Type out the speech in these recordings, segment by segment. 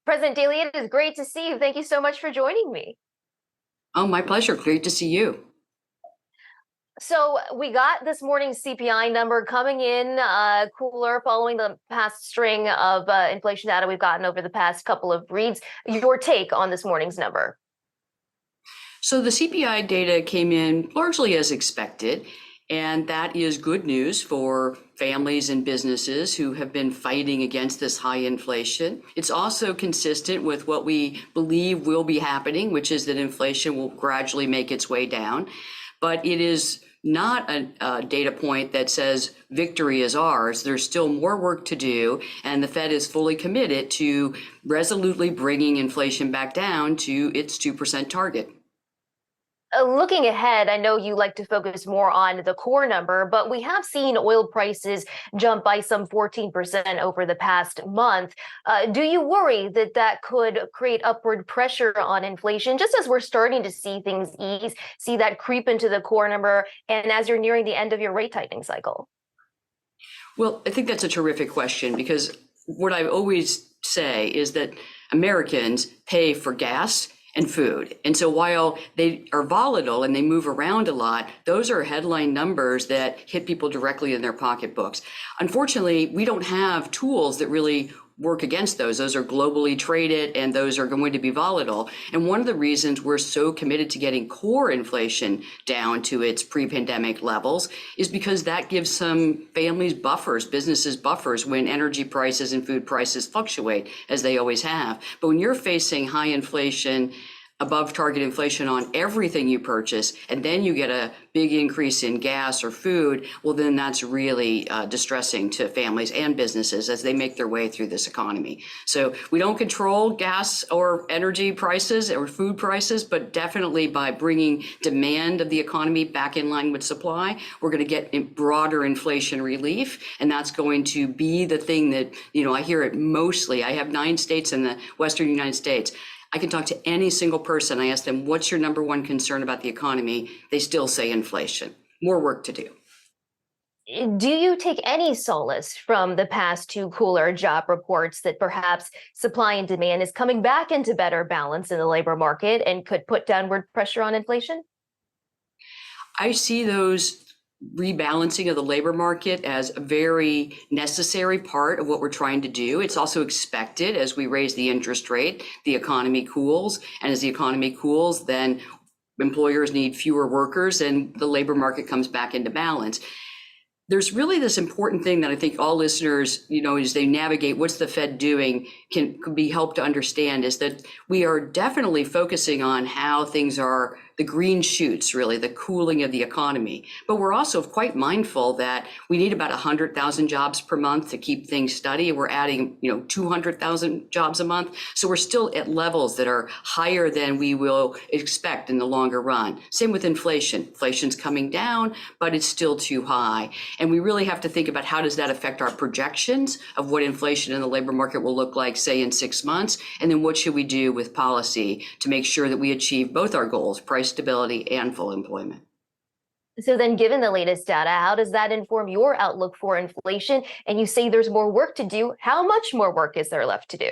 President Daly, it is great to see you. Thank you so much for joining me. Oh, my pleasure. Great to see you. So we got this morning's CPI number coming in cooler following the past string of inflation data we've gotten over the past couple of reads. Your take on this morning's number? So the CPI data came in largely as expected, and that is good news for families and businesses who have been fighting against this high inflation. It's also consistent with what we believe will be happening, which is that inflation will gradually make its way down. But it is not a data point that says victory is ours. There's still more work to do, and the Fed is fully committed to resolutely bringing inflation back down to its 2% target. Looking ahead, I know you like to focus more on the core number, but we have seen oil prices jump by some 14% over the past month. Do you worry that that could create upward pressure on inflation, just as we're starting to see things ease, see that creep into the core number, and as you're nearing the end of your rate tightening cycle? Well, I think that's a terrific question because what I always say is that Americans pay for gas and food. And so while they are volatile and they move around a lot, those are headline numbers that hit people directly in their pocketbooks. Unfortunately, we don't have tools that really work against those. Those are globally traded and those are going to be volatile. And one of the reasons we're so committed to getting core inflation down to its pre-pandemic levels is because that gives some families buffers, businesses buffers when energy prices and food prices fluctuate, as they always have. But when you're facing high inflation, above target inflation on everything you purchase, and then you get a big increase in gas or food, well, then that's really distressing to families and businesses as they make their way through this economy. So we don't control gas or energy prices or food prices, but definitely by bringing demand of the economy back in line with supply, we're going to get broader inflation relief. And that's going to be the thing that, I hear it mostly. I have 9 states in the Western United States. I can talk to any single person. I ask them, what's your number one concern about the economy? They still say inflation. More work to do. Do you take any solace from the past 2 cooler job reports that perhaps supply and demand is coming back into better balance in the labor market and could put downward pressure on inflation? I see those rebalancing of the labor market as a very necessary part of what we're trying to do. It's also expected as we raise the interest rate, the economy cools. And as the economy cools, then employers need fewer workers and the labor market comes back into balance. There's really this important thing that I think all listeners, as they navigate what's the Fed doing, can be helped to understand is that we are definitely focusing on how things are, the green shoots, really, the cooling of the economy. But we're also quite mindful that we need about 100,000 jobs per month to keep things steady. We're adding, 200,000 jobs a month. So we're still at levels that are higher than we will expect in the longer run. Same with inflation. Inflation's coming down, but it's still too high. And we really have to think about how does that affect our projections of what inflation in the labor market will look like, say, in 6 months, and then what should we do with policy to make sure that we achieve both our goals, price stability and full employment. So then, given the latest data, how does that inform your outlook for inflation? And you say there's more work to do. How much more work is there left to do?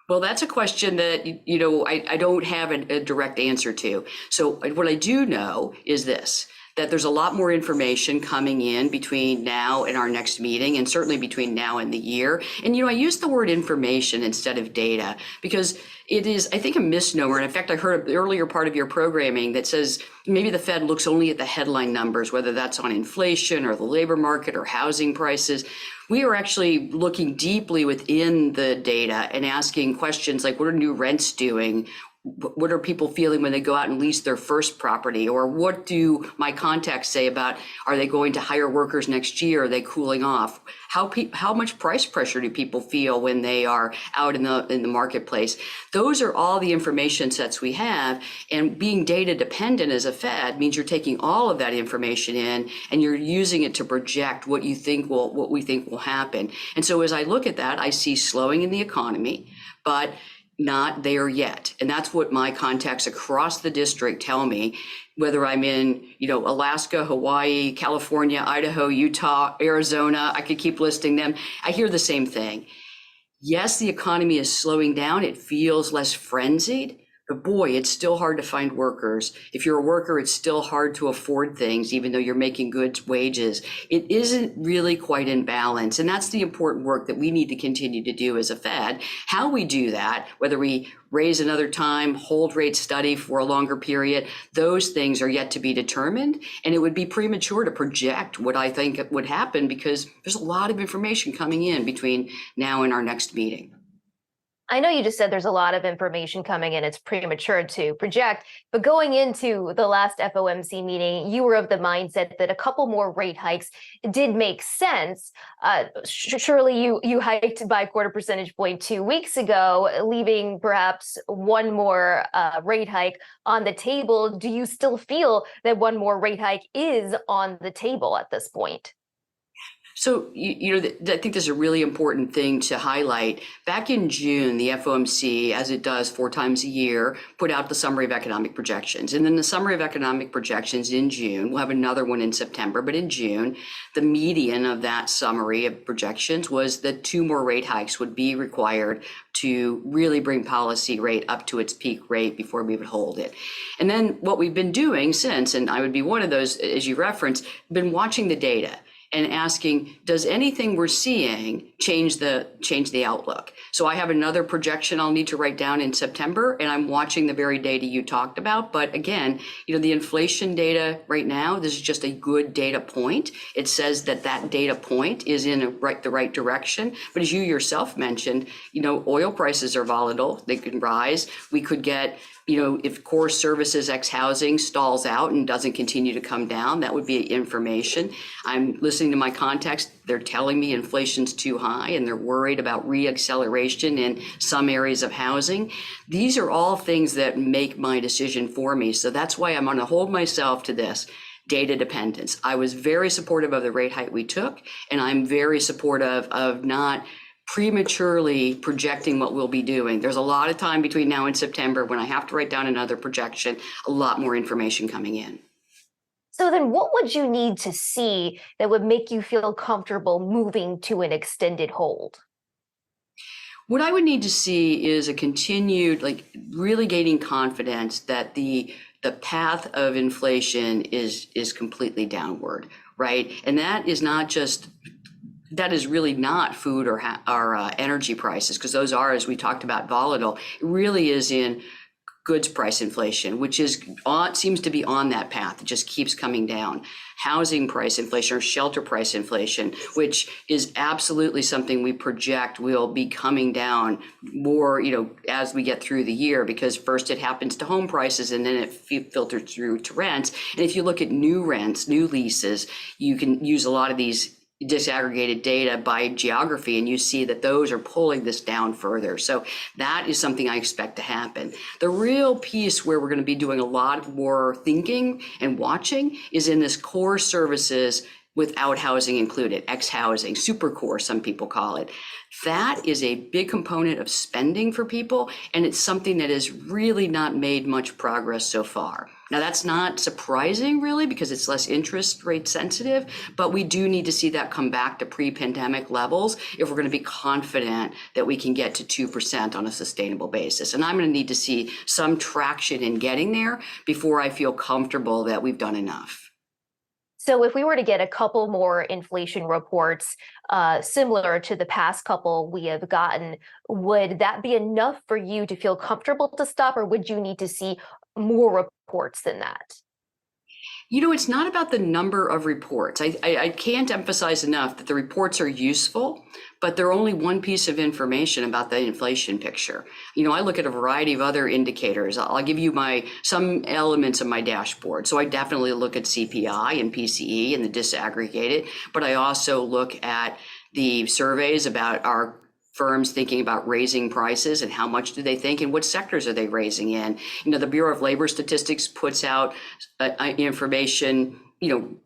Well, that's a question that, I don't have a direct answer to. So what I do know is this, that there's a lot more information coming in between now and our next meeting, and certainly between now and the year. And, I use the word information instead of data because it is, I think, a misnomer. And in fact, I heard an earlier part of your programming that says maybe the Fed looks only at the headline numbers, whether that's on inflation or the labor market or housing prices. We are actually looking deeply within the data and asking questions like, what are new rents doing? What are people feeling when they go out and lease their first property? Or what do my contacts say about, are they going to hire workers next year? Are they cooling off? How much price pressure do people feel when they are out in the marketplace? Those are all the information sets we have. And being data dependent as a Fed means you're taking all of that information in and you're using it to project what we think will happen. And so as I look at that, I see slowing in the economy, but not there yet. And that's what my contacts across the district tell me, whether I'm in, Alaska, Hawaii, California, Idaho, Utah, Arizona, I could keep listing them. I hear the same thing. Yes, the economy is slowing down. It feels less frenzied, but boy, it's still hard to find workers. If you're a worker, it's still hard to afford things, even though you're making good wages. It isn't really quite in balance. And that's the important work that we need to continue to do as a Fed. How we do that, whether we raise another time, hold rate study for a longer period, those things are yet to be determined. And it would be premature to project what I think would happen because there's a lot of information coming in between now and our next meeting. I know you just said there's a lot of information coming in. It's premature to project, but going into the last FOMC meeting, you were of the mindset that a couple more rate hikes did make sense. Surely you hiked by a quarter percentage point 2 weeks ago, leaving perhaps one more rate hike on the table. Do you still feel that one more rate hike is on the table at this point? So, I think there's a really important thing to highlight. Back in June, the FOMC, as it does 4 times a year, put out the summary of economic projections. And then the summary of economic projections in June, we'll have another one in September, but in June, the median of that summary of projections was that 2 more rate hikes would be required to really bring policy rate up to its peak rate before we would hold it. And then what we've been doing since, and I would be one of those, as you referenced, been watching the data and asking, does anything we're seeing change the outlook? So I have another projection I'll need to write down in September, and I'm watching the very data you talked about. But again, the inflation data right now, this is just a good data point. It says that data point is in the right direction. But as you yourself mentioned, oil prices are volatile. They can rise. We could get if core services ex housing stalls out and doesn't continue to come down, that would be information. I'm listening to my contacts. They're telling me inflation's too high and they're worried about reacceleration in some areas of housing. These are all things that make my decision for me. So that's why I'm going to hold myself to this. Data dependence. I was very supportive of the rate hike we took, and I'm very supportive of not prematurely projecting what we'll be doing. There's a lot of time between now and September when I have to write down another projection, a lot more information coming in. So then what would you need to see that would make you feel comfortable moving to an extended hold? What I would need to see is a continued, really gaining confidence that the path of inflation is completely downward, right? And that is really not food or energy prices, because those are, as we talked about, volatile. It really is in goods price inflation, which seems to be on that path. It just keeps coming down. Housing price inflation or shelter price inflation, which is absolutely something we project will be coming down more, as we get through the year, because first it happens to home prices and then it filters through to rents. And if you look at new rents, new leases, you can use a lot of these disaggregated data by geography, and you see that those are pulling this down further. So that is something I expect to happen. The real piece where we're going to be doing a lot more thinking and watching is in this core services without housing included, ex-housing, super core, some people call it. That is a big component of spending for people, and it's something that has really not made much progress so far. Now, that's not surprising, really, because it's less interest rate sensitive, but we do need to see that come back to pre-pandemic levels if we're going to be confident that we can get to 2% on a sustainable basis. And I'm going to need to see some traction in getting there before I feel comfortable that we've done enough. So if we were to get a couple more inflation reports similar to the past couple we have gotten, would that be enough for you to feel comfortable to stop, or would you need to see more reports than that? It's not about the number of reports. I can't emphasize enough that the reports are useful, but they're only one piece of information about the inflation picture. I look at a variety of other indicators. I'll give you some elements of my dashboard. So I definitely look at CPI and PCE and the disaggregated, but I also look at the surveys about our firms thinking about raising prices and how much do they think and what sectors are they raising in. The Bureau of Labor Statistics puts out information,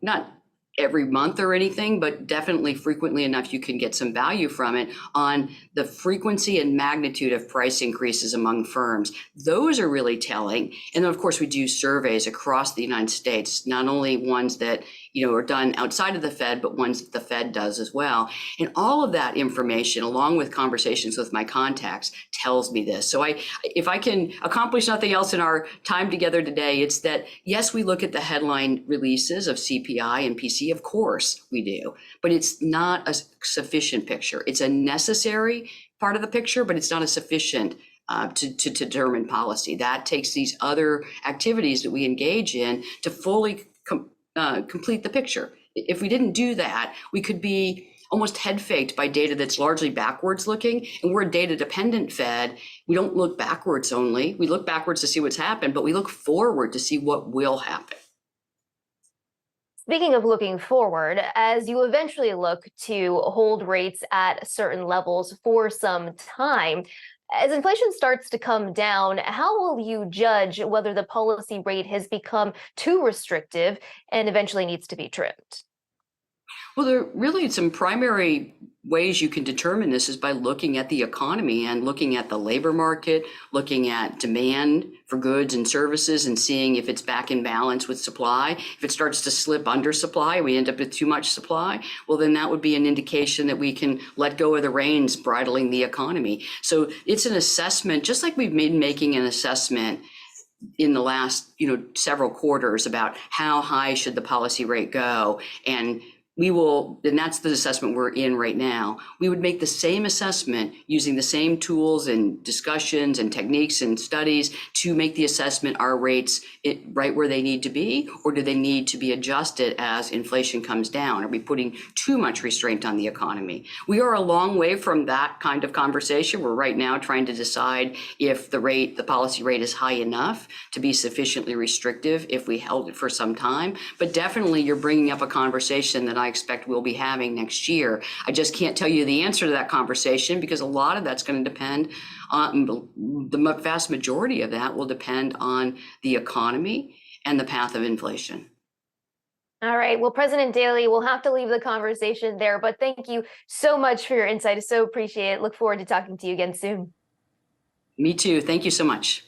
not every month or anything, but definitely frequently enough you can get some value from it on the frequency and magnitude of price increases among firms. Those are really telling. And then, of course, we do surveys across the United States, not only ones that are done outside of the Fed, but ones that the Fed does as well. And all of that information, along with conversations with my contacts, tells me this. So if I can accomplish nothing else in our time together today, it's that, yes, we look at the headline releases of CPI and PC, of course we do, but it's not a sufficient picture. It's a necessary part of the picture, but it's not a sufficient to determine policy. That takes these other activities that we engage in to fully complete the picture. If we didn't do that, we could be almost head faked by data that's largely backwards looking. And we're a data dependent Fed. We don't look backwards only. We look backwards to see what's happened, but we look forward to see what will happen. Speaking of looking forward, as you eventually look to hold rates at certain levels for some time, as inflation starts to come down, how will you judge whether the policy rate has become too restrictive and eventually needs to be trimmed? Well, there are really some primary ways you can determine this is by looking at the economy and looking at the labor market, looking at demand for goods and services and seeing if it's back in balance with supply. If it starts to slip under supply, we end up with too much supply, well, then that would be an indication that we can let go of the reins bridling the economy. So it's an assessment, just like we've been making an assessment in the last, several quarters about how high should the policy rate go. And that's the assessment we're in right now. We would make the same assessment using the same tools and discussions and techniques and studies to make the assessment, are rates right where they need to be, or do they need to be adjusted as inflation comes down? Are we putting too much restraint on the economy? We are a long way from that kind of conversation. We're right now trying to decide if the policy rate is high enough to be sufficiently restrictive if we held it for some time. But definitely you're bringing up a conversation that I expect we'll be having next year. I just can't tell you the answer to that conversation because a lot of that's going to depend on, the vast majority of that will depend on the economy and the path of inflation. All right. Well, President Daly, we'll have to leave the conversation there, but thank you so much for your insight. I so appreciate it. Look forward to talking to you again soon. Me too. Thank you so much.